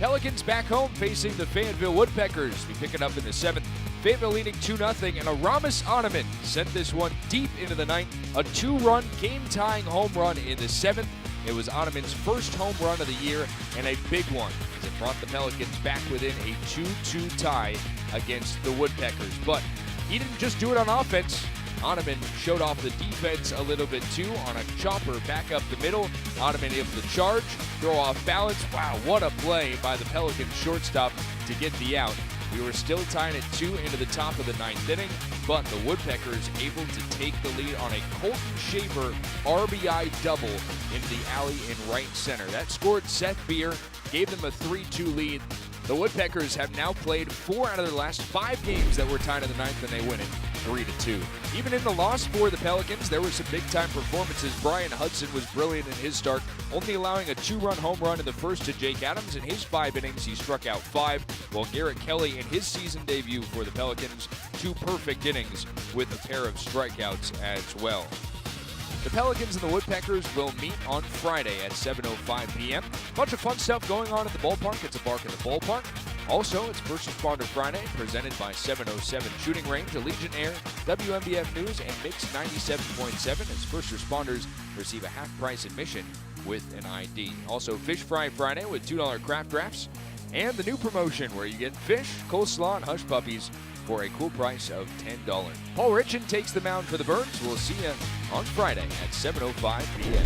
Pelicans back home facing the Fayetteville Woodpeckers. We pick it up in the 7th. Fayetteville leading 2-0, and Aramis Onaman sent this one deep into the ninth. A 2-run, game-tying home run in the 7th. It was Onaman's first home run of the year, and a big one, as it brought the Pelicans back within a 2-2 tie against the Woodpeckers. But he didn't just do it on offense. Onaman showed off the defense a little bit too on a chopper back up the middle. Onaman able to charge, throw off balance. Wow, what a play by the Pelicans shortstop to get the out. We were still tying at 2 into the top of the 9th inning, but the Woodpeckers able to take the lead on a Colton Shaver RBI double into the alley in right center. That scored Seth Beer, gave them a 3-2 lead. The Woodpeckers have now played 4 out of their last 5 games that were tied in the 9th, and they win it 3-2. Even in the loss for the Pelicans, there were some big-time performances. Brian Hudson was brilliant in his start, only allowing a 2-run home run in the first to Jake Adams. In his 5 innings, he struck out 5, while Garrett Kelly, in his season debut for the Pelicans, 2 perfect innings with a pair of strikeouts as well. The Pelicans and the Woodpeckers will meet on Friday at 7:05 p.m. Bunch of fun stuff going on at the ballpark. It's a bark in the ballpark. Also, it's First Responder Friday, presented by 707 Shooting Range, Allegiant Air, WMBF News, and Mix 97.7, as first responders receive a half-price admission with an ID. Also, Fish Fry Friday with $2 craft drafts, and the new promotion where you get fish, coleslaw, and hush puppies for a cool price of $10. Paul Richan takes the mound for the Birds. We'll see you on Friday at 7:05 p.m.